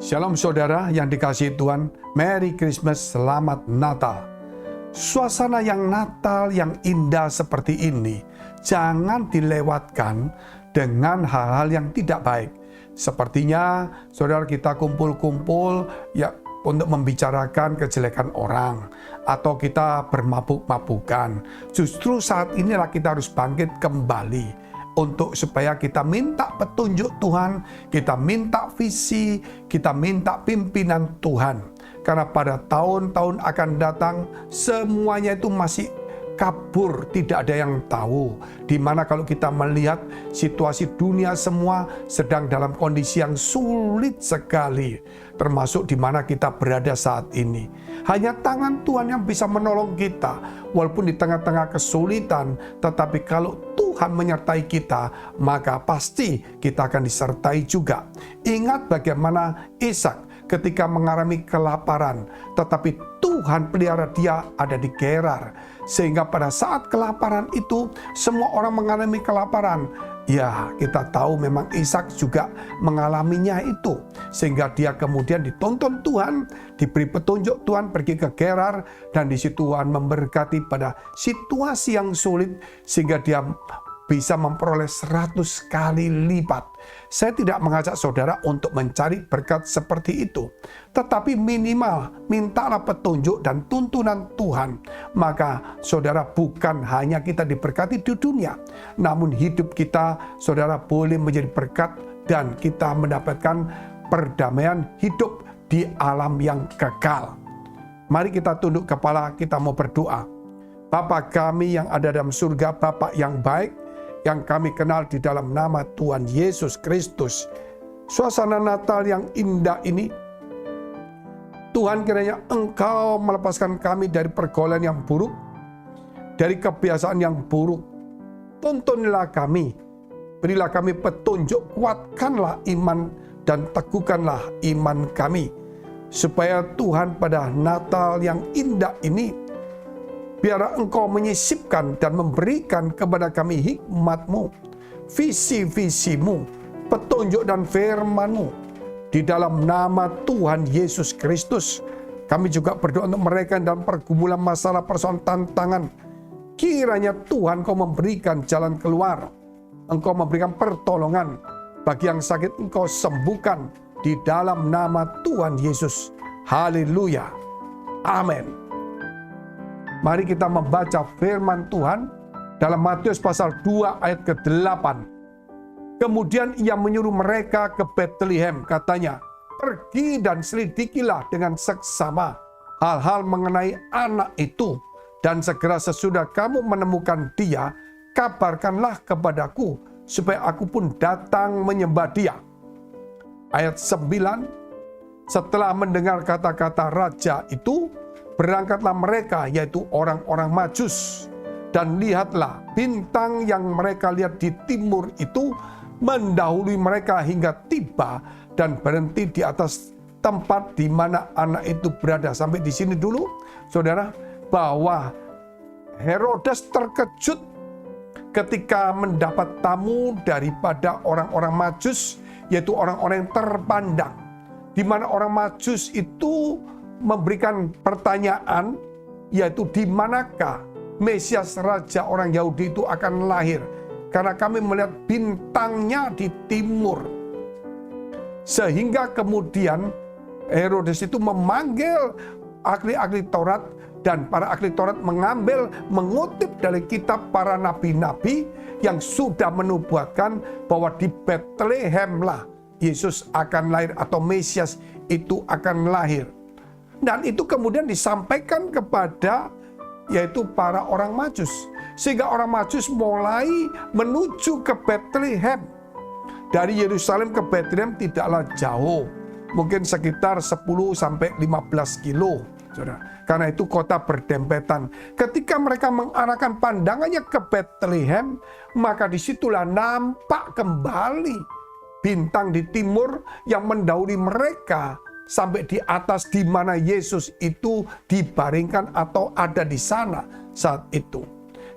Shalom saudara yang dikasihi Tuhan, Merry Christmas, Selamat Natal. Suasana yang Natal yang indah seperti ini jangan dilewatkan dengan hal-hal yang tidak baik. Sepertinya saudara kita kumpul-kumpul ya untuk membicarakan kejelekan orang atau kita bermabuk-mabukan. Justru saat inilah kita harus bangkit kembali untuk supaya kita minta petunjuk Tuhan, kita minta visi, kita minta pimpinan Tuhan. Karena pada tahun-tahun akan datang semuanya itu masih kabur, tidak ada yang tahu. Dimana kalau kita melihat situasi dunia semua sedang dalam kondisi yang sulit sekali, termasuk di mana kita berada saat ini. Hanya tangan Tuhan yang bisa menolong kita, walaupun di tengah-tengah kesulitan, tetapi kalau Tuhan menyertai kita, maka pasti kita akan disertai juga. Ingat bagaimana Ishak ketika mengalami kelaparan, tetapi Tuhan pelihara dia ada di Gerar. Sehingga pada saat kelaparan itu, semua orang mengalami kelaparan. Ya, kita tahu memang Ishak juga mengalaminya itu. Sehingga dia kemudian dituntun Tuhan, diberi petunjuk Tuhan pergi ke Gerar. Dan di situ Tuhan memberkati pada situasi yang sulit, sehingga dia bisa memperoleh 100 kali lipat. Saya tidak mengajak saudara untuk mencari berkat seperti itu. Tetapi minimal mintalah petunjuk dan tuntunan Tuhan. Maka saudara bukan hanya kita diberkati di dunia. Namun hidup kita saudara boleh menjadi berkat dan kita mendapatkan perdamaian hidup di alam yang kekal. Mari kita tunduk kepala, kita mau berdoa. Bapa kami yang ada dalam surga, Bapa yang baik, yang kami kenal di dalam nama Tuhan Yesus Kristus. Suasana Natal yang indah ini, Tuhan kiranya Engkau melepaskan kami dari pergaulan yang buruk, dari kebiasaan yang buruk. Tuntunlah kami, berilah kami petunjuk, kuatkanlah iman dan teguhkanlah iman kami. Supaya Tuhan pada Natal yang indah ini, biarlah Engkau menyisipkan dan memberikan kepada kami hikmat-Mu, visi-visi-Mu, petunjuk dan firman-Mu. Di dalam nama Tuhan Yesus Kristus, kami juga berdoa untuk mereka dalam pergumulan masalah persoalan tantangan. Kiranya Tuhan Engkau memberikan jalan keluar, Engkau memberikan pertolongan. Bagi yang sakit Engkau sembuhkan di dalam nama Tuhan Yesus. Haleluya. Amin. Mari kita membaca firman Tuhan dalam Matius pasal 2 ayat ke-8. Kemudian ia menyuruh mereka ke Betlehem, katanya, pergi dan selidikilah dengan seksama hal-hal mengenai anak itu, dan segera sesudah kamu menemukan dia, kabarkanlah kepadaku, supaya aku pun datang menyembah dia. Ayat 9, setelah mendengar kata-kata raja itu, berangkatlah mereka, yaitu orang-orang Majus, dan lihatlah bintang yang mereka lihat di timur itu mendahului mereka hingga tiba dan berhenti di atas tempat di mana anak itu berada. Sampai di sini dulu, saudara, bahwa Herodes terkejut ketika mendapat tamu daripada orang-orang Majus, yaitu orang-orang yang terpandang, di mana orang Majus itu memberikan pertanyaan, yaitu di manakah Mesias Raja orang Yahudi itu akan lahir, karena kami melihat bintangnya di timur. Sehingga kemudian Herodes itu memanggil ahli-ahli Taurat, dan para ahli Taurat mengutip dari kitab para nabi-nabi yang sudah menubuatkan bahwa di Betlehem lah Yesus akan lahir atau Mesias itu akan lahir. Dan itu kemudian disampaikan kepada yaitu para orang Majus. Sehingga orang Majus mulai menuju ke Betlehem. Dari Yerusalem ke Betlehem tidaklah jauh. Mungkin sekitar 10-15 kilo. Karena itu kota berdempetan. Ketika mereka mengarahkan pandangannya ke Betlehem, maka disitulah nampak kembali bintang di timur yang mendahului mereka sampai di atas di mana Yesus itu dibaringkan atau ada di sana saat itu.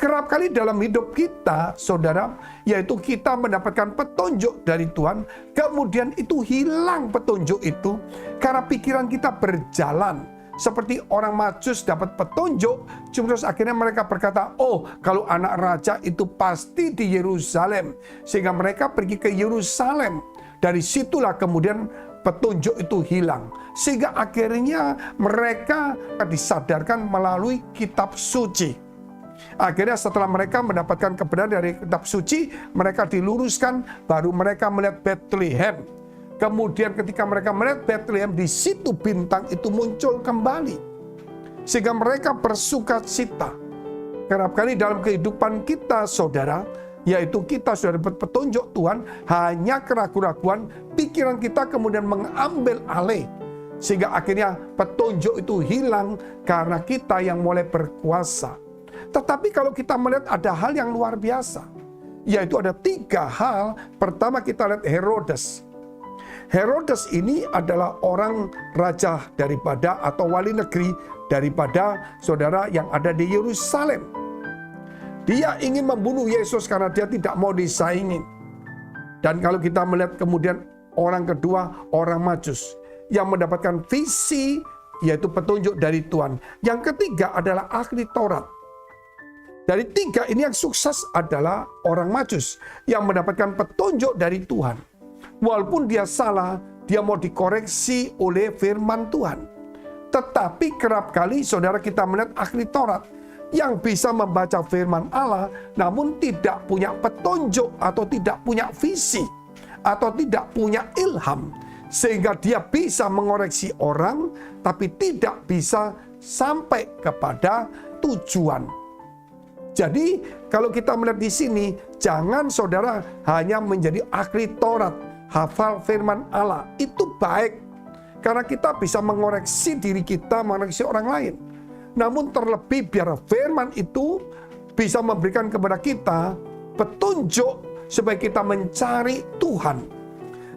Kerap kali dalam hidup kita, saudara, yaitu kita mendapatkan petunjuk dari Tuhan, kemudian itu hilang petunjuk itu karena pikiran kita berjalan. Seperti orang Majus dapat petunjuk, terus akhirnya mereka berkata, oh kalau anak raja itu pasti di Yerusalem. Sehingga mereka pergi ke Yerusalem. Dari situlah kemudian petunjuk itu hilang. Sehingga akhirnya mereka disadarkan melalui kitab suci. Akhirnya setelah mereka mendapatkan kebenaran dari kitab suci, mereka diluruskan, baru mereka melihat Bethlehem. Kemudian ketika mereka melihat Bethlehem, di situ bintang itu muncul kembali. Sehingga mereka bersuka cita. Kerap kali dalam kehidupan kita, saudara, yaitu kita sudah dapat petunjuk Tuhan, hanya keraguan-raguan, pikiran kita kemudian mengambil alih. Sehingga akhirnya petunjuk itu hilang karena kita yang mulai berkuasa. Tetapi kalau kita melihat ada hal yang luar biasa, yaitu ada 3 hal. Pertama kita lihat Herodes. Herodes ini adalah orang raja daripada atau wali negeri daripada saudara yang ada di Yerusalem. Dia ingin membunuh Yesus karena dia tidak mau disaingin. Dan kalau kita melihat kemudian orang kedua, orang Majus yang mendapatkan visi, yaitu petunjuk dari Tuhan. Yang ketiga adalah ahli Taurat. Dari 3 ini yang sukses adalah orang Majus yang mendapatkan petunjuk dari Tuhan. Walaupun dia salah, dia mau dikoreksi oleh firman Tuhan. Tetapi kerap kali saudara kita melihat ahli Taurat yang bisa membaca firman Allah namun tidak punya petunjuk atau tidak punya visi atau tidak punya ilham. Sehingga dia bisa mengoreksi orang tapi tidak bisa sampai kepada tujuan. Jadi kalau kita melihat di sini, jangan saudara hanya menjadi ahli Taurat, hafal firman Allah. Itu baik, karena kita bisa mengoreksi diri kita, mengoreksi orang lain. Namun terlebih biar firman itu bisa memberikan kepada kita petunjuk supaya kita mencari Tuhan.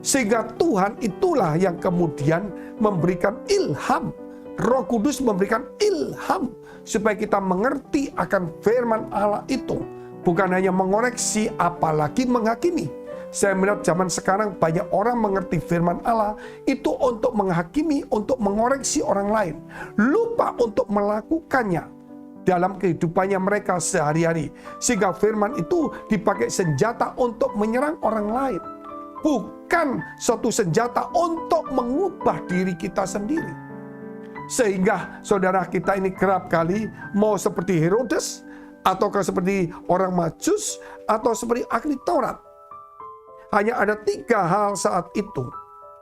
Sehingga Tuhan itulah yang kemudian memberikan ilham. Roh Kudus memberikan ilham supaya kita mengerti akan firman Allah itu. Bukan hanya mengoreksi, apalagi menghakimi. Saya melihat zaman sekarang banyak orang mengerti firman Allah itu untuk menghakimi, untuk mengoreksi orang lain. Lupa untuk melakukannya dalam kehidupannya mereka sehari-hari. Sehingga firman itu dipakai senjata untuk menyerang orang lain. Bukan suatu senjata untuk mengubah diri kita sendiri. Sehingga saudara kita ini kerap kali mau seperti Herodes, ataukah seperti orang Majus, atau seperti ahli Taurat. Hanya ada 3 hal saat itu.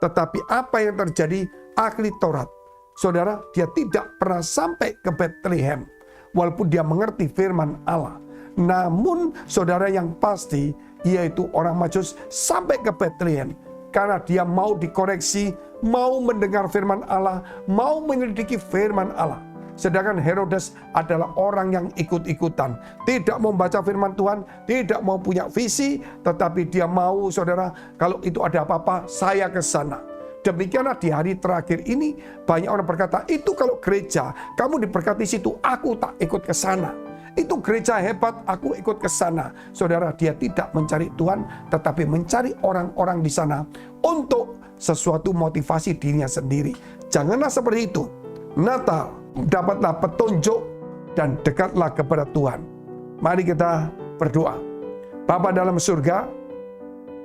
Tetapi apa yang terjadi ahli Taurat? Saudara, dia tidak pernah sampai ke Bethlehem. Walaupun dia mengerti firman Allah. Namun saudara yang pasti, yaitu orang Majus sampai ke Bethlehem. Karena dia mau dikoreksi, mau mendengar firman Allah, mau menyelidiki firman Allah. Sedangkan Herodes adalah orang yang ikut-ikutan. Tidak mau membaca firman Tuhan, tidak mau punya visi, tetapi dia mau, saudara, kalau itu ada apa-apa, saya ke sana. Demikianlah di hari terakhir ini, banyak orang berkata, itu kalau gereja, kamu diberkati situ, aku tak ikut ke sana. Itu gereja hebat, aku ikut ke sana. Saudara, dia tidak mencari Tuhan, tetapi mencari orang-orang di sana untuk sesuatu motivasi dirinya sendiri. Janganlah seperti itu. Natal, dapatlah petunjuk dan dekatlah kepada Tuhan. Mari kita berdoa. Bapa dalam surga,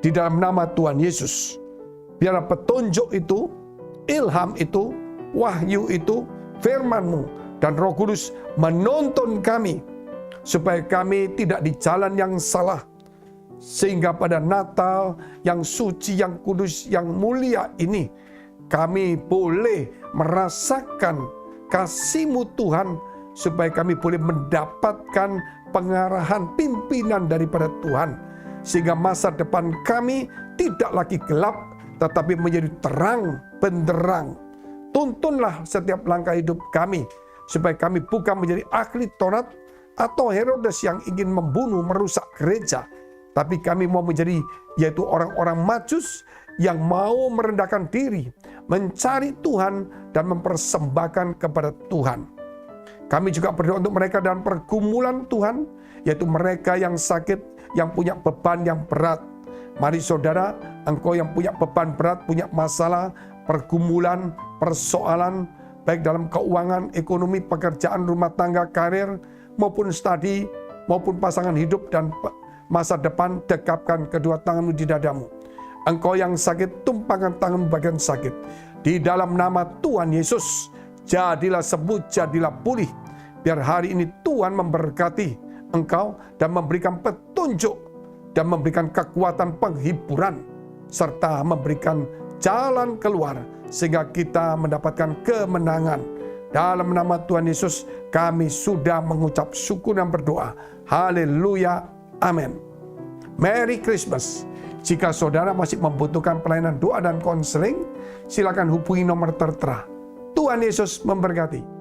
di dalam nama Tuhan Yesus, biarlah petunjuk itu, ilham itu, wahyu itu, firman-Mu dan Roh Kudus menuntun kami supaya kami tidak di jalan yang salah. Sehingga pada Natal yang suci, yang kudus, yang mulia ini, kami boleh merasakan kasih-Mu Tuhan, supaya kami boleh mendapatkan pengarahan pimpinan daripada Tuhan. Sehingga masa depan kami tidak lagi gelap, tetapi menjadi terang benderang. Tuntunlah setiap langkah hidup kami, supaya kami bukan menjadi ahli Taurat atau Herodes yang ingin membunuh, merusak gereja. Tapi kami mau menjadi, yaitu orang-orang Majus yang mau merendahkan diri, mencari Tuhan dan mempersembahkan kepada Tuhan. Kami juga berdoa untuk mereka dalam pergumulan Tuhan, yaitu mereka yang sakit, yang punya beban yang berat. Mari saudara, engkau yang punya beban berat, punya masalah, pergumulan, persoalan, baik dalam keuangan, ekonomi, pekerjaan, rumah tangga, karir, maupun studi, maupun pasangan hidup dan masa depan, dekapkan kedua tanganmu di dadamu. Engkau yang sakit, tumpahkan tanganmu bagian sakit. Di dalam nama Tuhan Yesus, jadilah sembuh, jadilah pulih. Biar hari ini Tuhan memberkati engkau dan memberikan petunjuk dan memberikan kekuatan penghiburan serta memberikan jalan keluar sehingga kita mendapatkan kemenangan. Dalam nama Tuhan Yesus kami sudah mengucap syukur dan berdoa. Haleluya. Amin. Merry Christmas. Jika saudara masih membutuhkan pelayanan doa dan konseling, silakan hubungi nomor tertera. Tuhan Yesus memberkati.